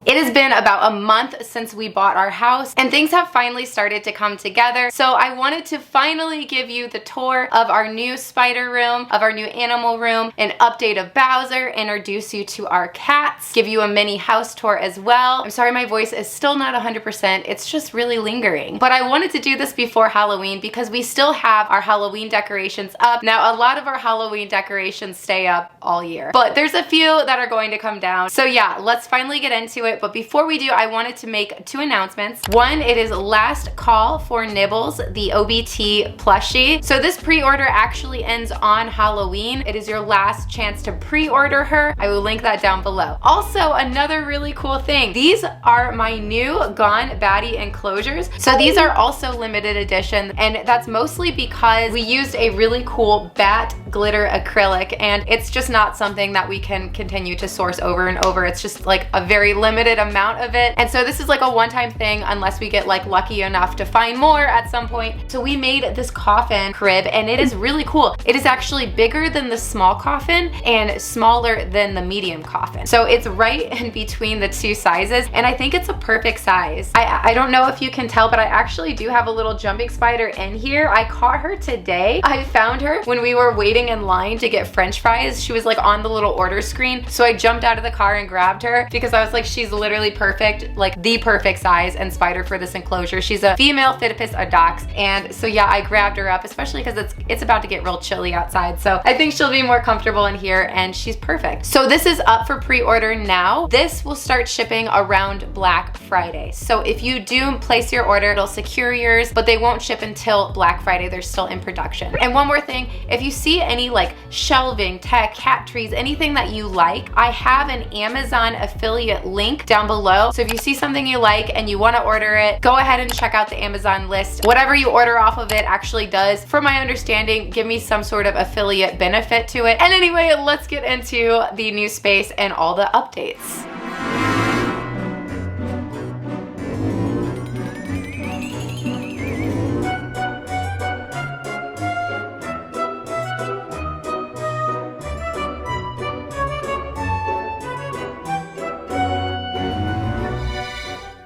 It has been about a month since we bought our house and things have finally started to come together. So I wanted to finally give you the tour of our new spider room, of our new animal room, an update of Bowser, introduce you to our cats, give you a mini house tour as well. I'm sorry my voice is still not 100%, it's just really lingering. But I wanted to do this before Halloween because we still have our Halloween decorations up. Now a lot of our Halloween decorations stay up all year, but there's a few that are going to come down. So yeah, let's finally get into it. But before we do, I wanted to make two announcements. One, it is last call for Nibbles, the OBT plushie. So this pre-order actually ends on Halloween. It is your last chance to pre-order her. I will link that down below. Also, another really cool thing. These are my new Gone Baddie enclosures. So these are also limited edition, and that's mostly because we used a really cool bat glitter acrylic, and it's just not something that we can continue to source over and over. It's just like a very limited amount of it. And so this is like a one-time thing unless we get like lucky enough to find more at some point. So we made this coffin crib and it is really cool. It is actually bigger than the small coffin and smaller than the medium coffin. So it's right in between the two sizes, and I think it's a perfect size. I don't know if you can tell, but I actually do have a little jumping spider in here. I caught her today. I found her when we were waiting in line to get French fries. She was like on the little order screen. So I jumped out of the car and grabbed her because I was like, she's literally perfect, like the perfect size and spider for this enclosure. She's a female Phidippus audax. And so yeah, I grabbed her up, especially because it's about to get real chilly outside. So I think she'll be more comfortable in here, and she's perfect. So this is up for pre-order now. This will start shipping around Black Friday. So if you do place your order, it'll secure yours, but they won't ship until Black Friday. They're still in production. And one more thing, if you see any like shelving, tech, cat trees, anything that you like, I have an Amazon affiliate link down below. So if you see something you like and you want to order it, go ahead and check out the Amazon list. Whatever you order off of it actually does, from my understanding, give me some sort of affiliate benefit to it. And anyway, let's get into the new space and all the updates.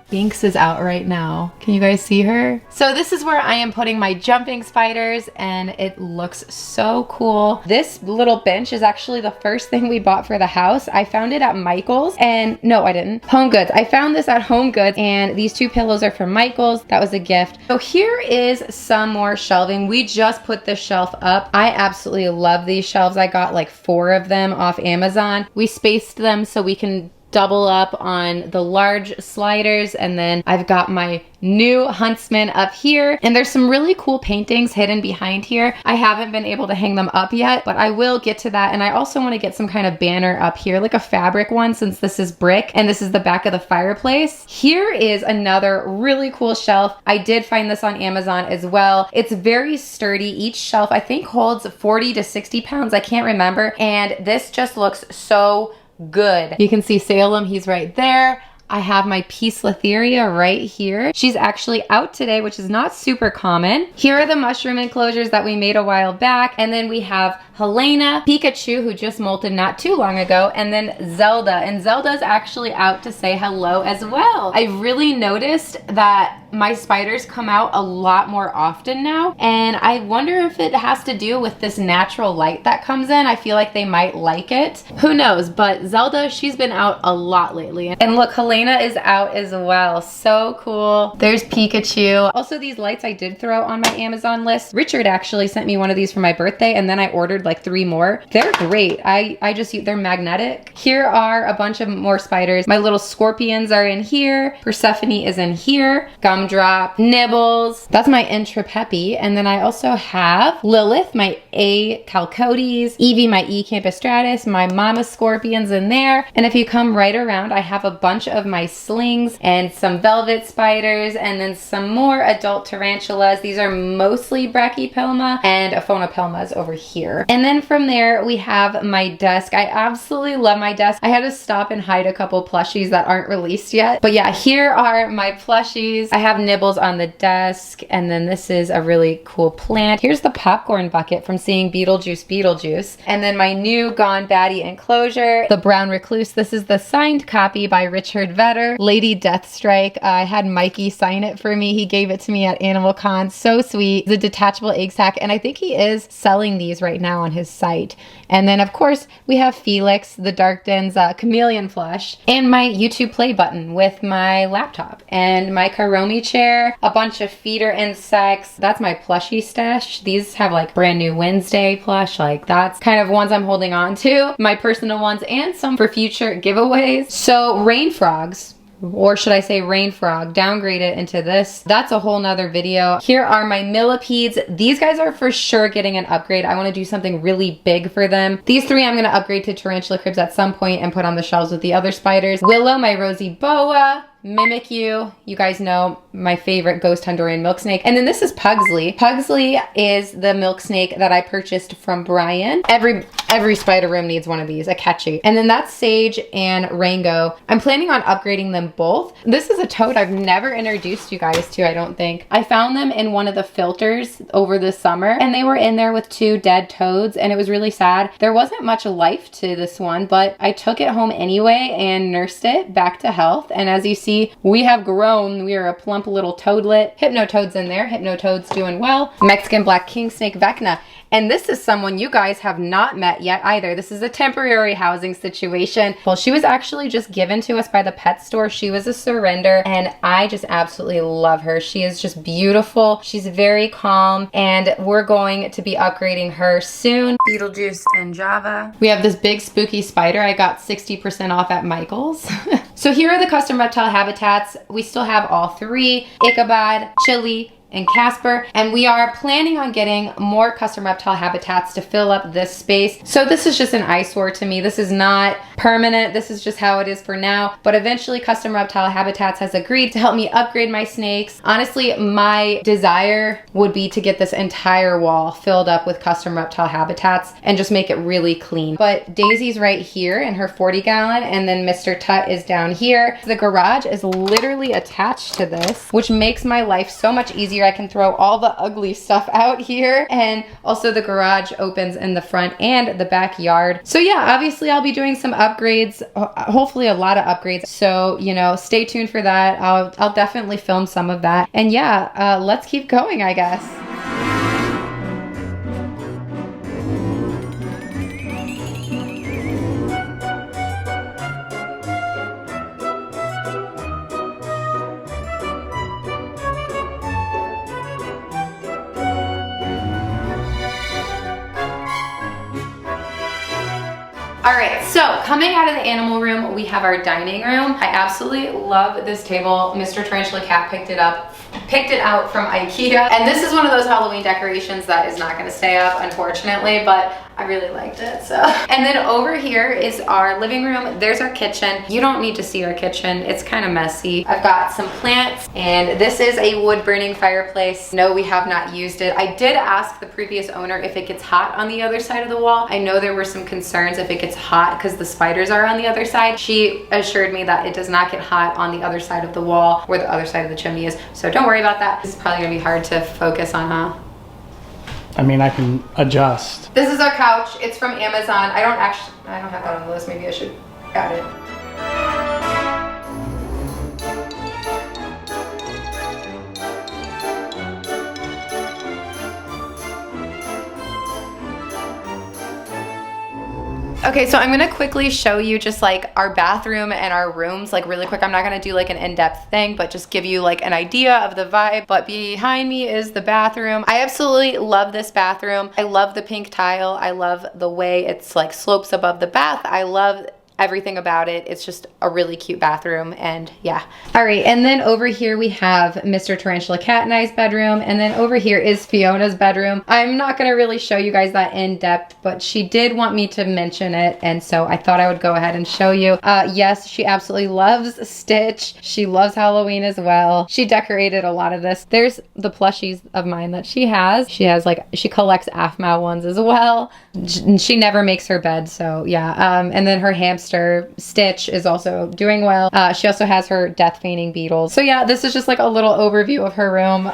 Binks is out right now. Can you guys see her? So this is where I am putting my jumping spiders, and it looks so cool. This little bench is actually the first thing we bought for the house. I found it at Michael's, and no, I didn't. Home Goods. I found this at Home Goods, and these two pillows are from Michael's. That was a gift. So here is some more shelving. We just put this shelf up. I absolutely love these shelves. I got like 4 of them off Amazon. We spaced them so we can double up on the large sliders, and then I've got my new Huntsman up here, and there's some really cool paintings hidden behind here. I haven't been able to hang them up yet, but I will get to that. And I also want to get some kind of banner up here, like a fabric one, since this is brick and this is the back of the fireplace. Here is another really cool shelf. I did find this on Amazon as well. It's very sturdy. Each shelf I think holds 40 to 60 pounds. I can't remember. And this just looks so good. You can see Salem, he's right there. I have my Peace Letheria right here. She's actually out today, which is not super common. Here are the mushroom enclosures that we made a while back. And then we have Helena, Pikachu, who just molted not too long ago, and then Zelda. And Zelda's actually out to say hello as well. I really noticed that my spiders come out a lot more often now, and I wonder if it has to do with this natural light that comes in. I feel like they might like it. Who knows? But Zelda, she's been out a lot lately. And look, Helena is out as well. So cool. There's Pikachu. Also, these lights I did throw on my Amazon list. Richard actually sent me one of these for my birthday, and then I ordered like 3 more. They're great. They're magnetic. Here are a bunch of more spiders. My little scorpions are in here. Persephone is in here. Gumdrop, Nibbles. That's my Intrapeppy. And then I also have Lilith, my A. Calcotes, Evie, my E. Campistratus, my Mama Scorpions in there. And if you come right around, I have a bunch of my slings and some velvet spiders, and then some more adult tarantulas. These are mostly Brachypelma and Aphonopelmas over here. And then from there, we have my desk. I absolutely love my desk. I had to stop and hide a couple plushies that aren't released yet. But yeah, here are my plushies. I have Nibbles on the desk, and then this is a really cool plant. Here's the popcorn bucket from seeing Beetlejuice. And then my new Gone Baddie enclosure, the Brown Recluse. This is the signed copy by Richard Vedder, Lady Deathstrike. I had Mikey sign it for me. He gave it to me at Animal Con. So sweet. The detachable egg sack, and I think he is selling these right now on his site. And then of course we have Felix, the Dark Dens chameleon plush, and my YouTube play button with my laptop, and my Karomi chair, a bunch of feeder insects. That's my plushie stash. These have like brand new Wednesday plush, like that's kind of ones I'm holding on to, my personal ones, and some for future giveaways. So rain frogs, or should I say rain frog, downgrade it into this. That's a whole nother video. Here are my millipedes. These guys are for sure getting an upgrade. I want to do something really big for them. These three I'm going to upgrade to tarantula cribs at some point and put on the shelves with the other spiders. Willow, my rosy boa. Mimikyu, you guys know, my favorite ghost Honduran milk snake. And then this is Pugsley. Pugsley is the milk snake that I purchased from Brian. Every spider room needs one of these, a catchy. And then that's Sage and Rango. I'm planning on upgrading them both. This is a toad I've never introduced you guys to, I don't think. I found them in one of the filters over the summer, and they were in there with 2 dead toads, and it was really sad. There wasn't much life to this one, but I took it home anyway and nursed it back to health. And as you see, we have grown. We are a plump little toadlet. Hypnotoad's in there. Hypnotoad's doing well. Mexican black king snake Vecna. And this is someone you guys have not met yet either. This is a temporary housing situation. Well, she was actually just given to us by the pet store. She was a surrender, and I just absolutely love her. She is just beautiful. She's very calm, and we're going to be upgrading her soon. Beetlejuice and Java. We have this big spooky spider I got 60% off at Michael's. So here are the custom reptile habitats. We still have all 3, Ichabod, Chili, and Casper, and we are planning on getting more custom reptile habitats to fill up this space. So this is just an eyesore to me. This is not permanent. This is just how it is for now, but eventually Custom Reptile Habitats has agreed to help me upgrade my snakes. Honestly, my desire would be to get this entire wall filled up with custom reptile habitats and just make it really clean. But Daisy's right here in her 40 gallon, and then Mr. Tut is down here. The garage is literally attached to this, which makes my life so much easier. I can throw all the ugly stuff out here, and also the garage opens in the front and the backyard. So yeah, obviously I'll be doing some upgrades, hopefully a lot of upgrades. So, you know, stay tuned for that. I'll definitely film some of that. And yeah, let's keep going, I guess. All right, so coming out of the animal room, we have our dining room. I absolutely love this table. Mr. Tarantula Kat picked it out from IKEA. And this is one of those Halloween decorations that is not gonna stay up, unfortunately, but I really liked it, so. And then over here is our living room. There's our kitchen. You don't need to see our kitchen. It's kind of messy. I've got some plants, and this is a wood burning fireplace. No, we have not used it. I did ask the previous owner if it gets hot on the other side of the wall. I know there were some concerns if it gets hot because the spiders are on the other side. She assured me that it does not get hot on the other side of the wall where the other side of the chimney is. So don't worry about that. This is probably gonna be hard to focus on, huh? I mean, I can adjust. This is our couch. It's from Amazon. I don't have that on the list. Maybe I should add it. Okay, so I'm gonna quickly show you just like our bathroom and our rooms, like really quick. I'm not gonna do like an in-depth thing, but just give you like an idea of the vibe. But behind me is the bathroom. I absolutely love this bathroom. I love the pink tile. I love the way it's like slopes above the bath. I love everything about it. It's just a really cute bathroom, and yeah. All right, and then over here we have Mr. Tarantula Kat and I's bedroom, and then over here is Fiona's bedroom. I'm not gonna really show you guys that in depth, but she did want me to mention it, and so I thought I would go ahead and show you. Yes, she absolutely loves Stitch. She loves Halloween as well. She decorated a lot of this. There's the plushies of mine that she has. She collects AFMAO ones as well. She never makes her bed, so yeah. And then her hamster hamster. Stitch is also doing well. She also has her death feigning beetles. So yeah, this is just like a little overview of her room.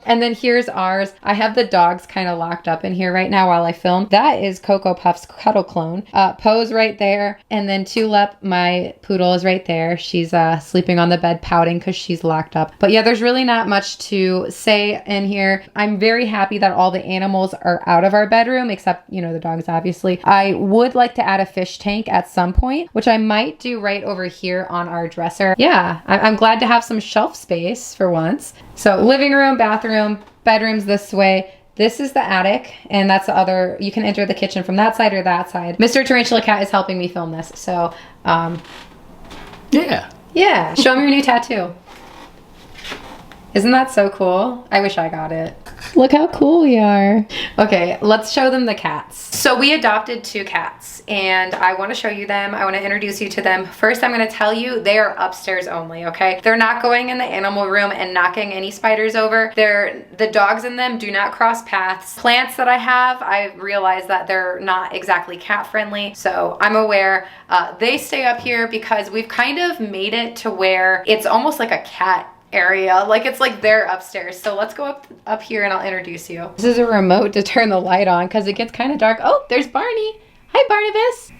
And then here's ours. I have the dogs kind of locked up in here right now while I film. That is Cocoa Puff's cuddle clone. Poe's right there. And then Tulip, my poodle, is right there. She's sleeping on the bed pouting because she's locked up. But yeah, there's really not much to say in here. I'm very happy that all the animals are out of our bedroom, except, you know, the dogs, obviously. I would like to add a fish tank at some point, which I might do right over here on our dresser. Yeah, I'm glad to have some shelf space for once. So living room, bathroom, bedrooms this way. This is the attic, and that's the other, you can enter the kitchen from that side or that side. Mr. Tarantula Kat is helping me film this, so, Yeah. yeah, show him your new tattoo. Isn't that so cool? I wish I got it. Look how cool we are. Okay, let's show them the cats. So we adopted 2 cats, and I want to show you them. I want to introduce you to them. First, I'm going to tell you they are upstairs only, okay? They're not going in the animal room and knocking any spiders over. The dogs in them do not cross paths. Plants that I have, I realize that they're not exactly cat friendly, so I'm aware. They stay up here because we've kind of made it to where it's almost like a cat area, like it's like they're upstairs. So let's go up here and I'll introduce you. This is a remote to turn the light on because it gets kind of dark. Oh, there's Barney. Hi, Barnabas.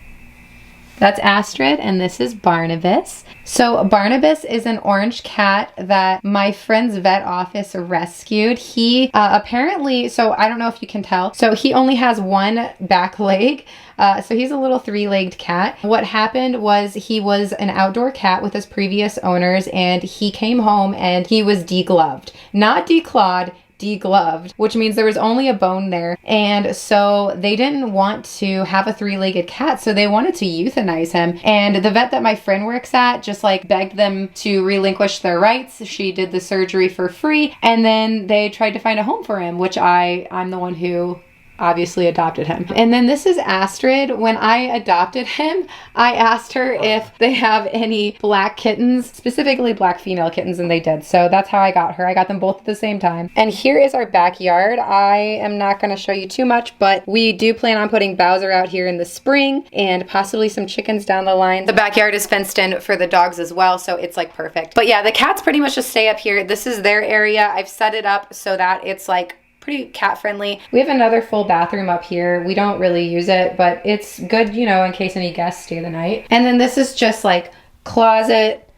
That's Astrid, and this is Barnabas. So Barnabas is an orange cat that my friend's vet office rescued. He apparently, so I don't know if you can tell, so he only has one back leg. So he's a little 3-legged cat. What happened was he was an outdoor cat with his previous owners, and he came home and he was degloved. Not declawed, degloved, which means there was only a bone there. And so they didn't want to have a 3-legged cat, so they wanted to euthanize him. And the vet that my friend works at just like begged them to relinquish their rights. She did the surgery for free, and then they tried to find a home for him, which I'm the one who obviously adopted him. And then this is Astrid. When I adopted him, I asked her if they have any black kittens, specifically black female kittens, and they did. So that's how I got her. I got them both at the same time. And here is our backyard. I am not going to show you too much, but we do plan on putting Bowser out here in the spring and possibly some chickens down the line. The backyard is fenced in for the dogs as well, so it's like perfect. But yeah, the cats pretty much just stay up here. This is their area. I've set it up so that it's like pretty cat friendly. We have another full bathroom up here. We don't really use it, but it's good, you know, in case any guests stay the night. And then this is just like closet.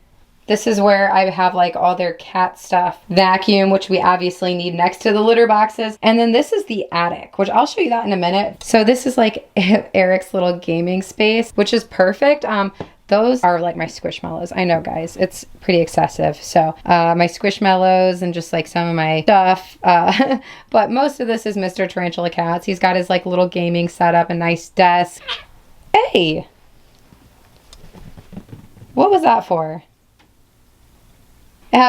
This is where I have like all their cat stuff. Vacuum, which we obviously need next to the litter boxes. And then this is the attic, which I'll show you that in a minute. So this is like Eric's little gaming space, which is perfect. Those are like my Squishmallows. I know, guys, it's pretty excessive. So my Squishmallows and just like some of my stuff. But most of this is Mr. Tarantula Kat's. He's got his like little gaming setup, a nice desk. Hey, what was that for?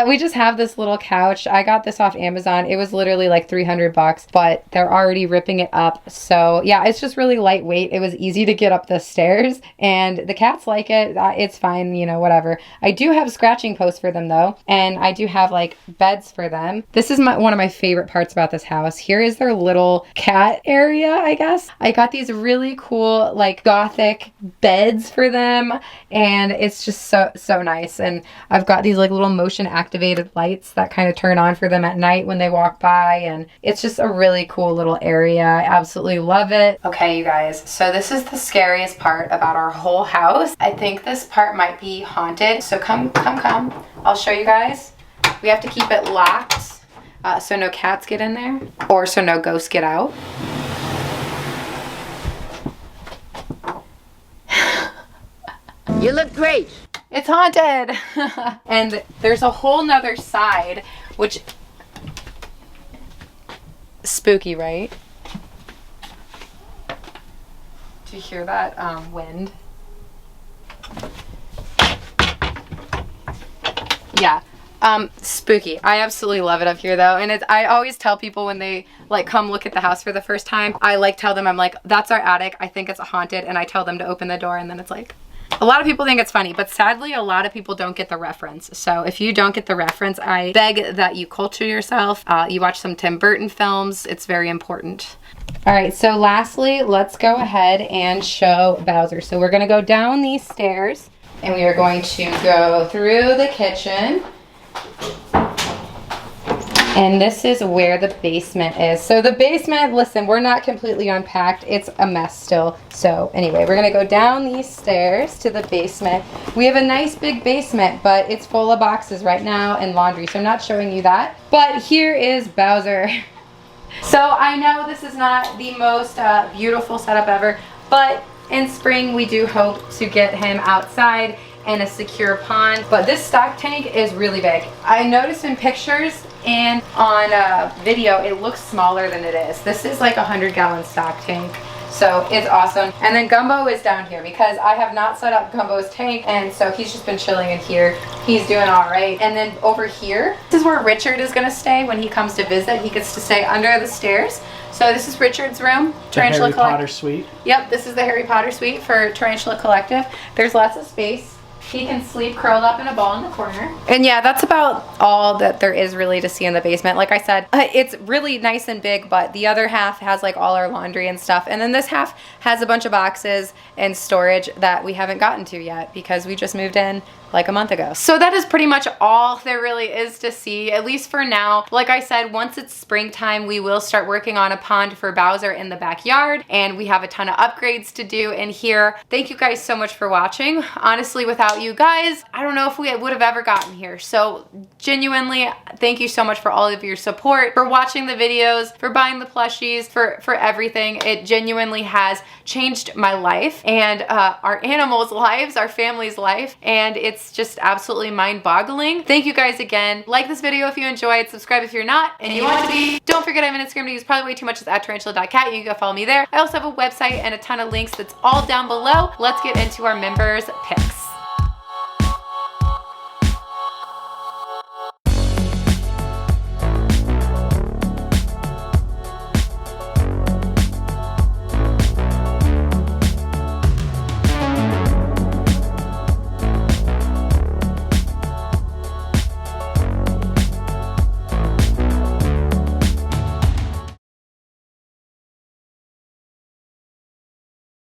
We just have this little couch. I got this off Amazon. It was literally like $300, but they're already ripping it up. So yeah, it's just really lightweight. It was easy to get up the stairs, and the cats like it. It's fine, you know, whatever. I do have scratching posts for them though, and I do have like beds for them. This is one of my favorite parts about this house. Here is their little cat area, I guess. I got these really cool like gothic beds for them, and it's just so nice. And I've got these like little motion activated lights that kind of turn on for them at night when they walk by, and it's just a really cool little area. I absolutely love it. Okay, you guys, so this is the scariest part about our whole house. I think this part might be haunted, so come. I'll show you guys. We have to keep it locked so no cats get in there, or so no ghosts get out. You look great. It's haunted. And there's a whole nother side, which spooky, right? Do you hear that wind? Yeah. Spooky. I absolutely love it up here though. And I always tell people when they like come look at the house for the first time, I like tell them, I'm like, that's our attic. I think it's haunted. And I tell them to open the door, and then it's like, A lot of people think it's funny, but sadly, a lot of people don't get the reference. So if you don't get the reference, I beg that you culture yourself. You watch some Tim Burton films. It's very important. All right, so lastly, let's go ahead and show Bowser. So we're gonna go down these stairs and we are going to go through the kitchen. And this is where the basement is. So the basement, listen, we're not completely unpacked. It's a mess still. So anyway, we're gonna go down these stairs to the basement. We have a nice big basement, but it's full of boxes right now and laundry, so I'm not showing you that. But here is Bowser. So I know this is not the most beautiful setup ever, but in spring we do hope to get him outside in a secure pond. But this stock tank is really big. I noticed in pictures and on video it looks smaller than it is. This is like a 100-gallon stock tank. So it's awesome. And then Gumbo is down here because I have not set up Gumbo's tank, and so he's just been chilling in here. He's doing all right. And then over here, this is where Richard is gonna stay when he comes to visit. He gets to stay under the stairs. So this is Richard's room, Tarantula Harry Potter suite. Yep, this is the Harry Potter suite for Tarantula Collective. There's lots of space. He can sleep curled up in a ball in the corner. And yeah, that's about all that there is really to see in the basement. Like I said, it's really nice and big, but the other half has like all our laundry and stuff. And then this half has a bunch of boxes and storage that we haven't gotten to yet because we just moved in like a month ago. So that is pretty much all there really is to see, at least for now. Like I said, once it's springtime, we will start working on a pond for Bowser in the backyard, and we have a ton of upgrades to do in here. Thank you guys so much for watching. Honestly, without you guys, I don't know if we would have ever gotten here. So genuinely, thank you so much for all of your support, for watching the videos, for buying the plushies, for everything. It genuinely has changed my life and our animals' lives, our family's life, and it's just absolutely mind-boggling. Thank you guys again. Like this video if you enjoyed, subscribe if you're not, and you want to be. Don't forget I have an Instagram to use probably way too much. It's at Tarantula.Kat. You can go follow me there. I also have a website and a ton of links that's all down below. Let's get into our members picks.